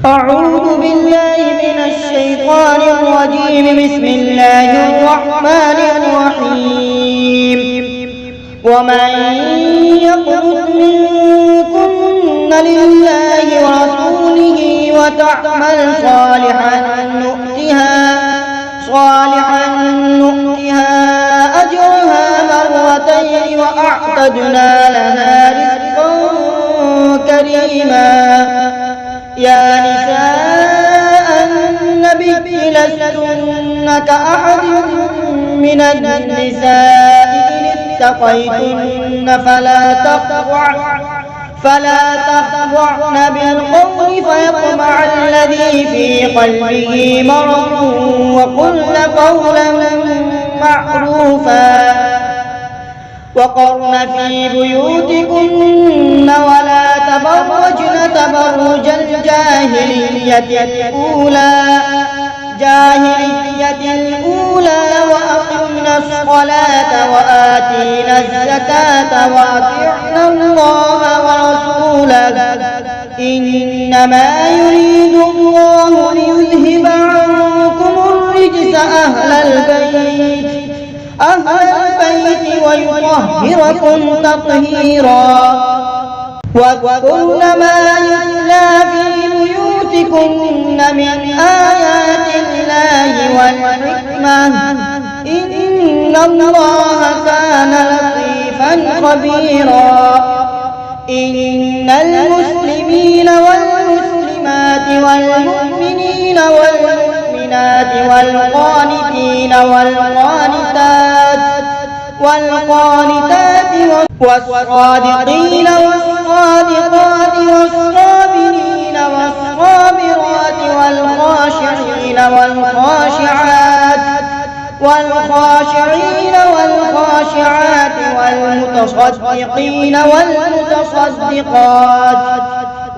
أعوذ بالله من الشيطان الرجيم. بسم الله الرحمن الرحيم. ومن يقنت منكن لله ورسوله وتعمل صالحا نؤتها أجرها مرتين وأعتدنا لها رزقا كريما. يا نساء النبي لستن كأحد من النساء إن اتقيتن فلا تخضعن بالقول فيطمع الذي في قلبه مرض وقلن قولا معروفا. وقرن في بيوتكن ولا تبرجن تبرج الجاهلية الأولى وأقمنا الصلاة وآتينا الزكاة وأطعنا الله ورسوله إنما يريد الله ليذهب عنكم الرجس أهل البيت ويطهركم تطهيرا. واذكرن ما يتلى في بيوتكن من آيات الله والحكمة إن الله كان لطيفا خبيرا. إن المسلمين والمسلمات والمؤمنين والمؤمنات والقانتين والقانتات والصادقين والصادقات والصابرين والصابرات والخاشعين والخاشعات والمتصدقين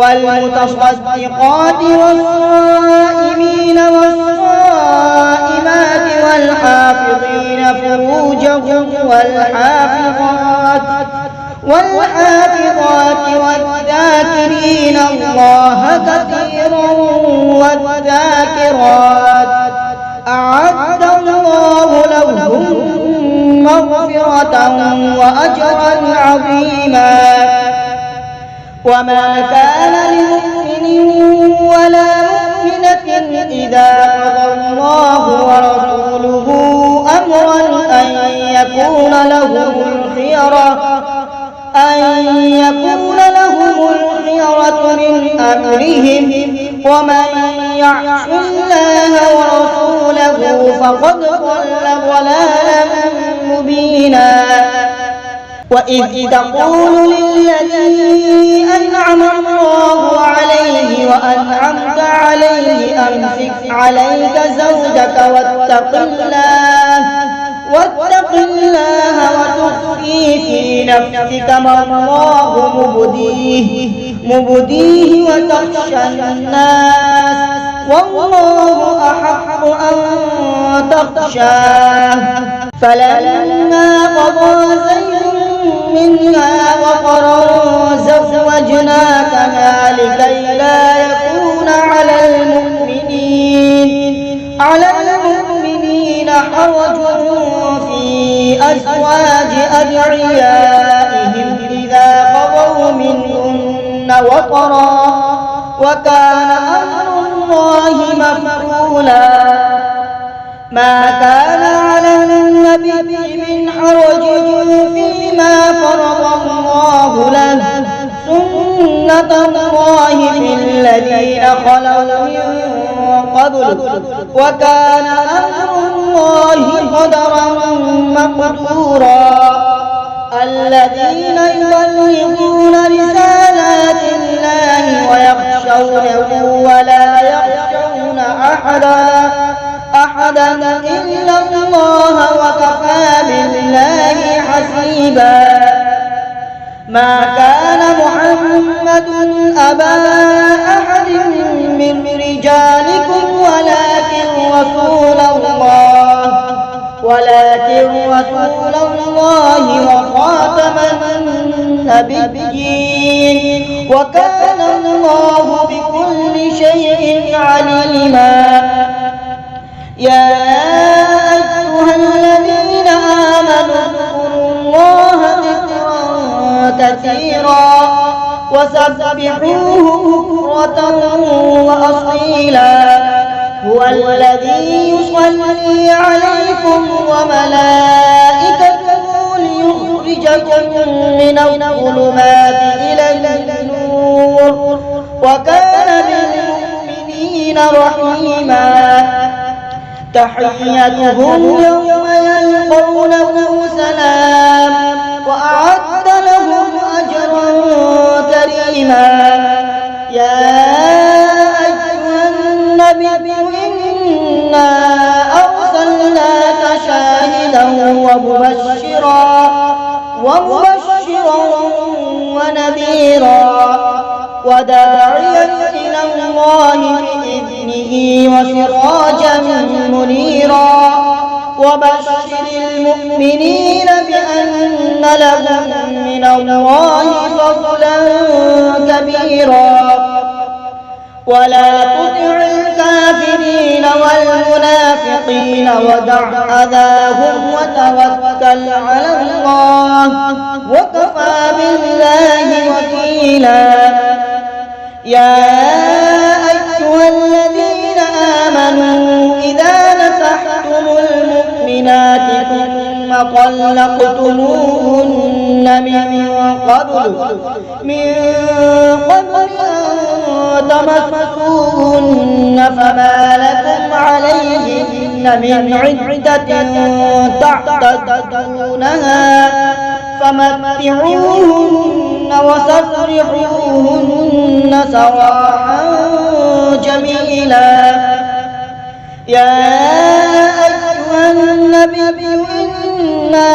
والمتصدقات والصائمين والصائمات والحافظين فروجهم والحافظات والذاكرين الله كثيرا والذاكرات أعد الله لهم مغفرة وأجرا عظيما. وما كان لمؤمن ولا مؤمنة إذا قضى الله ورسوله أمرا أن يكون لهم الخيرة من أمرهم ومن يعص الله ورسوله فقد ضل ضلالا مبينا. وإذ تقول للذي أنعم الله عليه وأنعمت عليه أمسك عليك زوجك واتق الله وتخفي في نفسك ما الله مبديه وتخشى الناس والله أحق أن تخشاه. فلما قضى زيد منها وقرا زوجناكها لكي لا يكون على المؤمنين حرج في أزواج أدعيائهم إذا قضوا منهن وطرا وكان أمر الله مفعولا. ما كان على النبي من حرج فيما فرض الله له سنة الله في الذين خلوا من قبل وكان أمر الله قدرا مقدورا. الذين يبلغون رسالات الله ويخشونه ولا يخشون أحدا إلا الله وكفى بالله حسيبا. ما كان محمد أبا أحد من رجالكم ولكن رسول الله وخاتم النبيين وكان الله بكل شيء عليما. يا أيها الذين آمنوا اذكروا الله ذكرا كثيرا وسبحوه بكرة وأصيلا. هو الذي يصلي عليكم وملائكته ليخرجكم من الظلمات إلى النور وكان بالمؤمنين رحيما. تحيتهم يوم يلقونه سلام وأعد لهم أجرا كريما. يا أيها النبي إنا أرسلناك شاهدا ومبشرا ونذيرا وداعيا إلى الله بإذنه وسراجا منيرا. وبشر المؤمنين بأن لهم من الله فضلا كبيرا. ولا تطع الكافرين والمنافقين ودع أذاهم وتوكل على الله وكفى بالله وكيلا. يا أيها الذين آمنوا إذا نكحتم المؤمنات ثم طلقتموهن من قبل أن تمسوهن فما لكم عليهن من عدة تعتدونها فمتعوهن وسرحوهن سراحا جميلا. يا أيها النبي إنا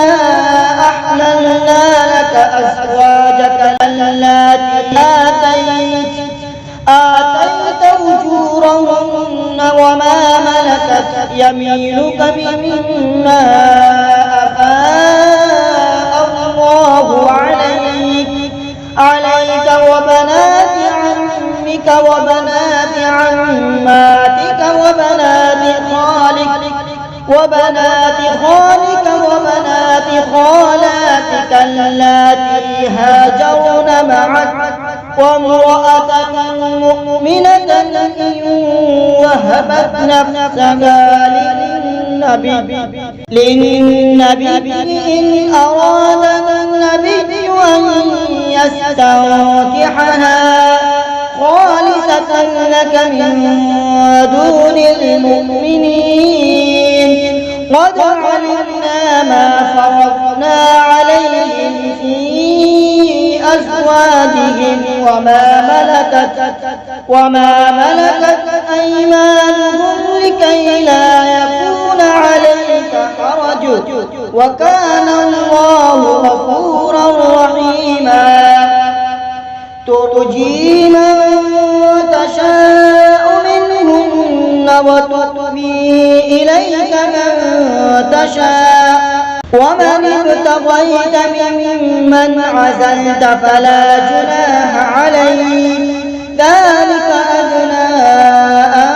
أحللنا لك أزواجك اللاتي آتيت أجورهن وما ملكت يمينك مما أفاء الله عليك وبنات عمك وبنات عماتك وبنات خالك وبنات خالاتك اللاتي هاجرن معك وامرأة مؤمنة إن وهبت نفسها للنبي إن أراد النبي أن يستنكحها خالصة لك من دون المؤمنين. قد علمنا ما فرضنا عليهم في أزواجهم وما ملكت أيمانهم لكي لا يكون عليك حرج وكان الله غفورا رحيما. ترجي من تشاء منهن وتؤوي إليك من تشاء ومن ابتغيت ممن عزلت فلا جناح عليك. ذلك أدنى أن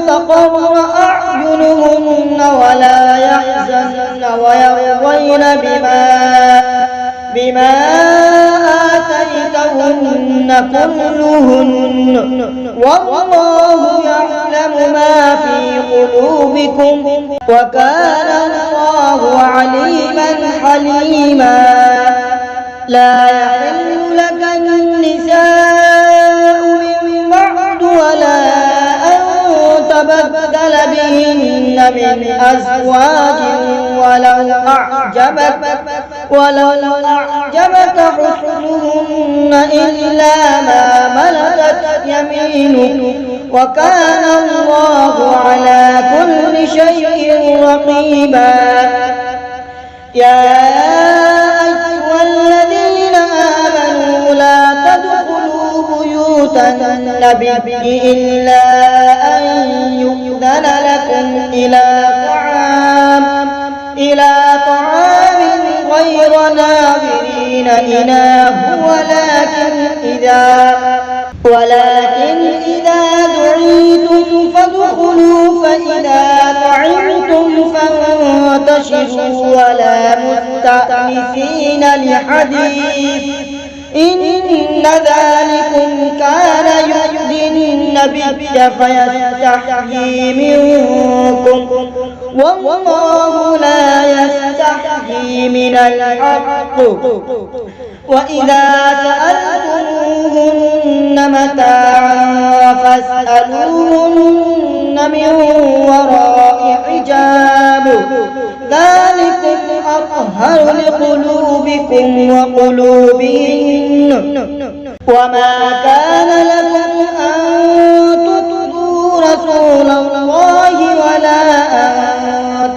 تقر أعينهن ولا يحزن ويرضين بما آتيتهن كلهن والله يعلم ما في قلوبكم وكان الله عليما حليما. لا يحل لك النساء من بعد ولا أن تبدل بهن من أزواج ولو أعجبك حسنهن إلا ما ملكت يمينك وكان الله على كل شيء رقيبا. يا أيها الذين آمنوا لا تدخلوا بيوت النبي إلا أن يؤذن لكم إلى طعام غير ناظرين إناه ولكن إذا دعيتم فإذا طعمتم فانتشروا ولا مستأنسين لحديث إن ذلكم كان يؤذي النبي فيستحيي منكم والله لا يستحيي من الحق وإذا سألتموهن متاعا فاسألوهن من وراء حجاب ذلكم أطهر لقلوبكم وقلوبهن وما كان لكم أن تؤذوا رسول الله ولا أن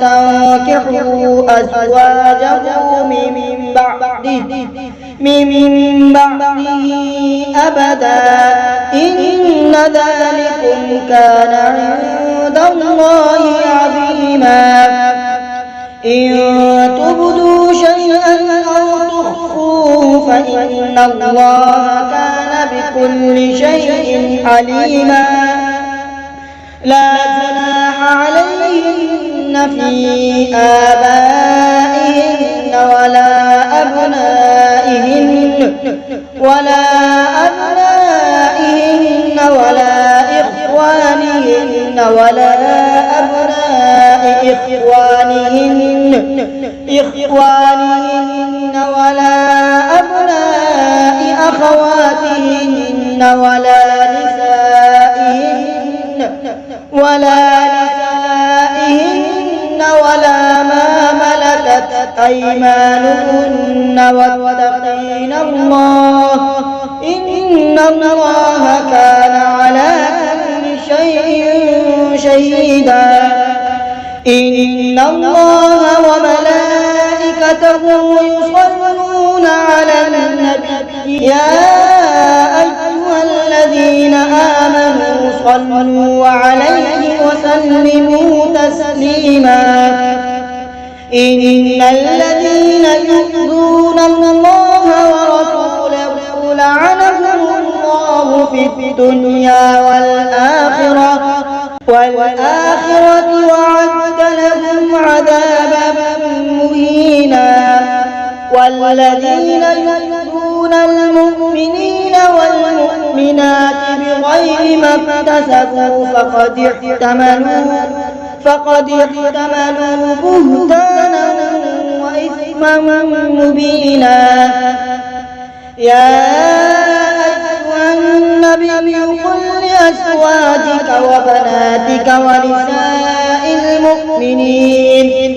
تنكحوا أزواجه من بعده أبدا إن ذلكم كان عند الله عظيما إن تبدوا شيئا أو تخفوه فإن الله كان بكل شيء عليما لا جناح عليهن في آبائهن ولا أبنائهن ولا إخوانهن ولا أبناء إخوانهن ولا أبناء أخواتهن ولا نسائهن ولا ما ملكت أيمانهن واتقين الله إن الله كان على كل شيء شهيدا إن الله وملائكته يصلون على النبي يا أيها الذين آمنوا صلوا عليه وسلموا تسليما إن الذين يؤذون الله ورسوله لعنهم الله في الدنيا والآخرة وعد لهم عذابا مهينا والذين يؤذون المؤمنين والمؤمنات بغير ما اكتسبوا فقد احتملوا بهتانا وإثما مبينا يا أيها النبي قل لأزواجك وبناتك ونساء المؤمنين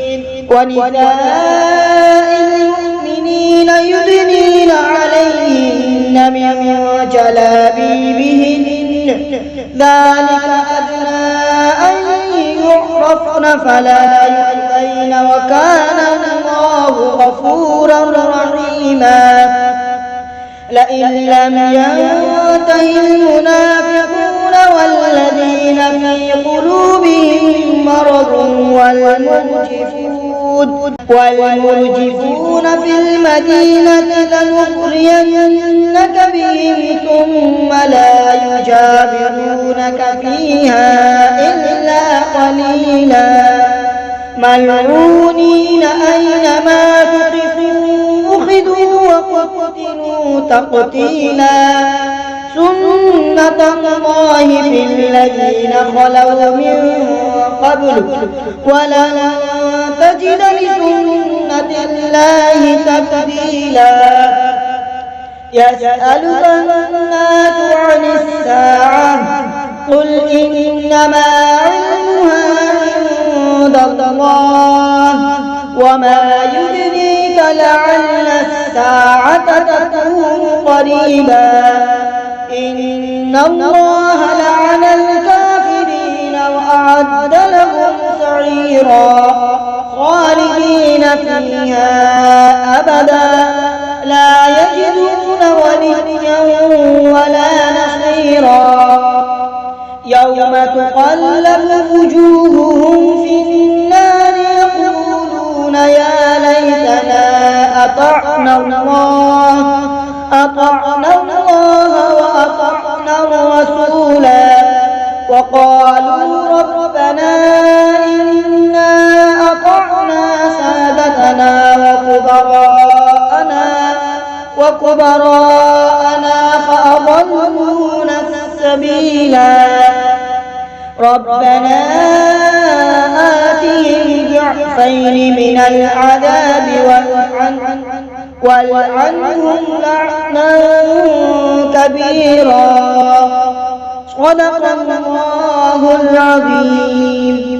يدنين عليهن من جلابيبهن ذلك أدنى أن يعرفن فلا يؤذين وكان الله غفورا رحيما لئن لم ينته المنافقون والذين في قلوبهم مرض والمرجفون في المدينة لنخرجنك بهم ثم لا يجاورونك فيها إلا قليلا ملعونين أينما تقفوا أخذوا وقتلوا تقتيلا سنة الله في الذين خلوا من قبل ولن تجد لسنة الله تبديلا يسألك الناس عن الساعة قل إنما علمها عند الله وما يدريك لعل الساعة تكون قريبا إن الله لعن الكافرين وأعد لهم سعيرا خالدين فيها أبدا لا يجدون وليا ولا نصيرا يوم تقلب وجوههم في النار يقولون يا ليتنا أطعنا الله وأطعنا الرسولا وقالوا ربنا إنا أطعنا سادتنا وكبراءنا فأضلونا السبيلا ربنا آتهم ضعفين من العذاب والعنهم لعنا كبيرا. صدق الله العظيم.